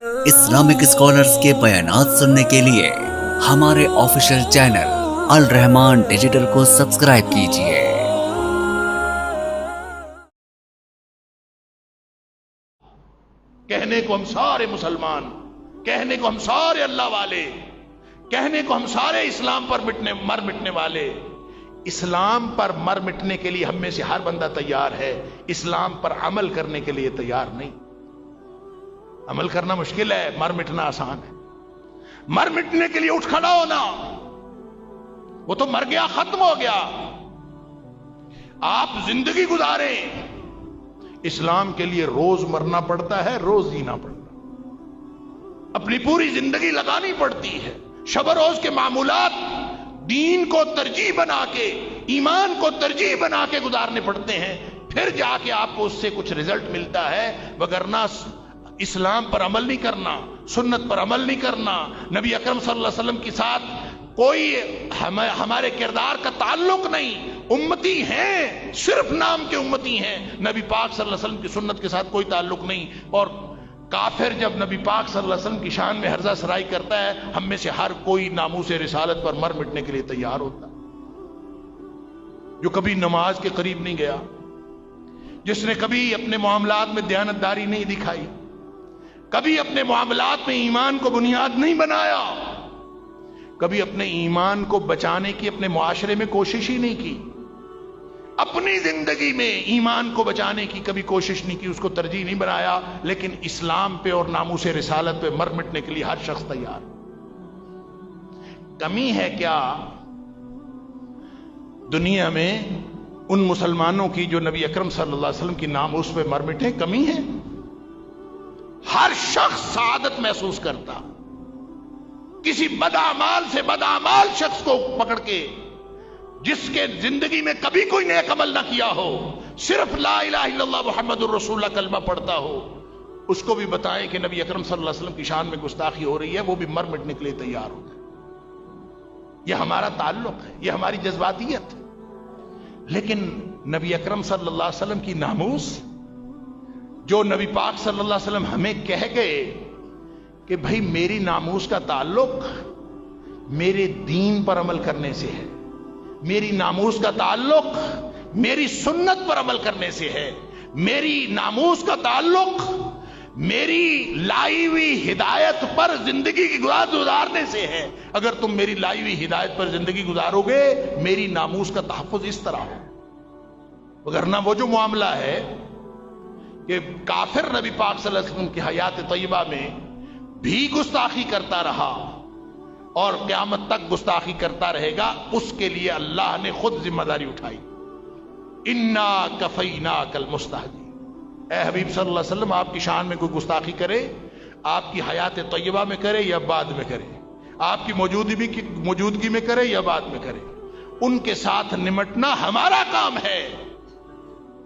Islamic scholars کے بیانات سننے کے لیے ہمارے آفیشیل چینل الرحمان ڈیجیٹل کو سبسکرائب کیجیے۔ کہنے کو ہم سارے مسلمان، کہنے کو ہم سارے اللہ والے، کہنے کو ہم سارے اسلام پر مر مٹنے والے، اسلام پر مر مٹنے کے لیے ہم میں سے ہر بندہ تیار ہے، اسلام پر عمل کرنے کے لیے تیار نہیں۔ عمل کرنا مشکل ہے، مر مٹنا آسان ہے۔ مر مٹنے کے لیے اٹھ کھڑا ہونا، وہ تو مر گیا، ختم ہو گیا۔ آپ زندگی گزاریں، اسلام کے لیے روز مرنا پڑتا ہے، روز جینا پڑتا ہے، اپنی پوری زندگی لگانی پڑتی ہے۔ شب و روز کے معمولات دین کو ترجیح بنا کے، ایمان کو ترجیح بنا کے گزارنے پڑتے ہیں، پھر جا کے آپ کو اس سے کچھ رزلٹ ملتا ہے، وگرنہ اسلام پر عمل نہیں کرنا، سنت پر عمل نہیں کرنا، نبی اکرم صلی اللہ علیہ وسلم کے ساتھ کوئی ہمارے کردار کا تعلق نہیں، امتی ہیں، صرف نام کے امتی ہیں، نبی پاک صلی اللہ علیہ وسلم کی سنت کے ساتھ کوئی تعلق نہیں۔ اور کافر جب نبی پاک صلی اللہ علیہ وسلم کی شان میں ہرزہ سرائی کرتا ہے، ہم میں سے ہر کوئی ناموس رسالت پر مر مٹنے کے لیے تیار ہوتا ہے۔ جو کبھی نماز کے قریب نہیں گیا، جس نے کبھی اپنے معاملات میں دیانتداری نہیں دکھائی، کبھی اپنے معاملات میں ایمان کو بنیاد نہیں بنایا، کبھی اپنے ایمان کو بچانے کی اپنے معاشرے میں کوشش ہی نہیں کی، اپنی زندگی میں ایمان کو بچانے کی کبھی کوشش نہیں کی، اس کو ترجیح نہیں بنایا، لیکن اسلام پہ اور ناموس رسالت پہ مر مٹنے کے لیے ہر شخص تیار۔ کمی ہے کیا دنیا میں ان مسلمانوں کی جو نبی اکرم صلی اللہ علیہ وسلم کی ناموس پہ مر مٹے؟ کمی ہے؟ ہر شخص سعادت محسوس کرتا، کسی بدعمال سے بدعمال شخص کو پکڑ کے، جس کے زندگی میں کبھی کوئی نیک عمل نہ کیا ہو، صرف لا الہ الا اللہ محمد الرسول اللہ کلمہ پڑھتا ہو، اس کو بھی بتائیں کہ نبی اکرم صلی اللہ علیہ وسلم کی شان میں گستاخی ہو رہی ہے، وہ بھی مر مٹنے کے لیے تیار ہوتا ہے۔ یہ ہمارا تعلق ہے، یہ ہماری جذباتیت ہے۔ لیکن نبی اکرم صلی اللہ علیہ وسلم کی ناموس، جو نبی پاک صلی اللہ علیہ وسلم ہمیں کہہ گئے کہ بھائی میری ناموس کا تعلق میرے دین پر عمل کرنے سے ہے، میری ناموس کا تعلق میری سنت پر عمل کرنے سے ہے، میری ناموس کا تعلق میری لائی ہوئی ہدایت پر زندگی کی گزارنے سے ہے۔ اگر تم میری لائی ہوئی ہدایت پر زندگی گزارو گے، میری ناموس کا تحفظ اس طرح ہو، وگرنہ وہ جو معاملہ ہے کہ کافر نبی پاک صلی اللہ علیہ وسلم کی حیات طیبہ میں بھی گستاخی کرتا رہا اور قیامت تک گستاخی کرتا رہے گا، اس کے لیے اللہ نے خود ذمہ داری اٹھائی۔ انا کفیناک المستہزئین، اے حبیب صلی اللہ علیہ وسلم، آپ کی شان میں کوئی گستاخی کرے، آپ کی حیات طیبہ میں کرے یا بعد میں کرے، آپ کی موجودگی میں کرے یا بعد میں کرے، ان کے ساتھ نمٹنا ہمارا کام ہے،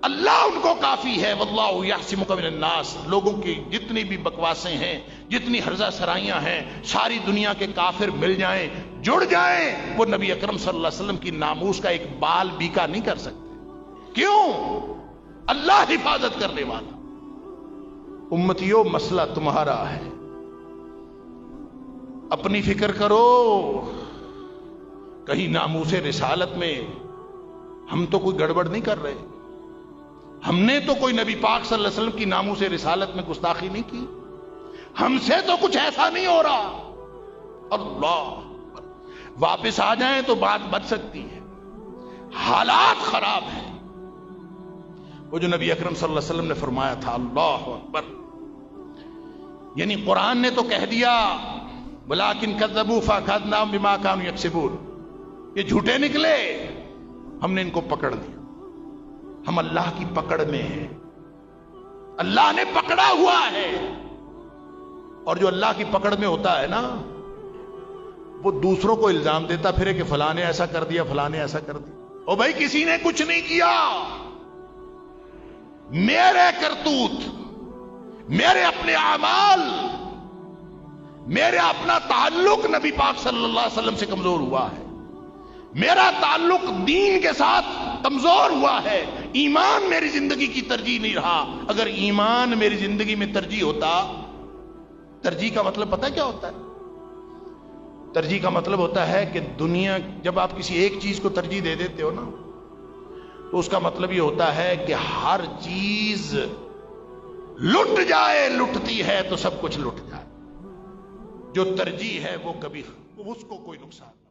اللہ ان کو کافی ہے۔ واللہ یعصمک من الناس، لوگوں کی جتنی بھی بکواسیں ہیں، جتنی ہرزہ سرائیاں ہیں، ساری دنیا کے کافر مل جائیں، جڑ جائیں، وہ نبی اکرم صلی اللہ علیہ وسلم کی ناموس کا ایک بال بیکا نہیں کر سکتے۔ کیوں؟ اللہ حفاظت کرنے والا۔ امتیوں، مسئلہ تمہارا ہے، اپنی فکر کرو، کہیں ناموس رسالت میں ہم تو کوئی گڑبڑ نہیں کر رہے، ہم نے تو کوئی نبی پاک صلی اللہ علیہ وسلم کی ناموس رسالت میں گستاخی نہیں کی، ہم سے تو کچھ ایسا نہیں ہو رہا۔ اللہ، واپس آ جائیں تو بات بچ سکتی ہے۔ حالات خراب ہیں، وہ جو نبی اکرم صلی اللہ علیہ وسلم نے فرمایا تھا، اللہ اکبر، یعنی قرآن نے تو کہہ دیا وَلَٰكِن كَذَّبُوا فَأَخَذْنَاهُم بِمَا كَانُوا يَكْسِبُونَ، یہ جھوٹے نکلے، ہم نے ان کو پکڑ لیا۔ ہم اللہ کی پکڑ میں ہیں، اللہ نے پکڑا ہوا ہے، اور جو اللہ کی پکڑ میں ہوتا ہے نا، وہ دوسروں کو الزام دیتا پھرے کہ فلاں نے ایسا کر دیا، فلاں نے ایسا کر دیا۔ او بھائی، کسی نے کچھ نہیں کیا، میرے کرتوت، میرے اپنے اعمال، میرا اپنا تعلق نبی پاک صلی اللہ علیہ وسلم سے کمزور ہوا ہے، میرا تعلق دین کے ساتھ کمزور ہوا ہے، ایمان میری زندگی کی ترجیح نہیں رہا۔ اگر ایمان میری زندگی میں ترجیح ہوتا ترجیح کا مطلب پتہ کیا ہوتا ہے؟ ترجیح کا مطلب ہوتا ہے کہ دنیا، جب آپ کسی ایک چیز کو ترجیح دے دیتے ہو نا، تو اس کا مطلب یہ ہوتا ہے کہ ہر چیز لٹ جائے، لٹتی ہے تو سب کچھ لٹ جائے. جو ترجیح ہے وہ کبھی اس کو کوئی نقصان نہیں.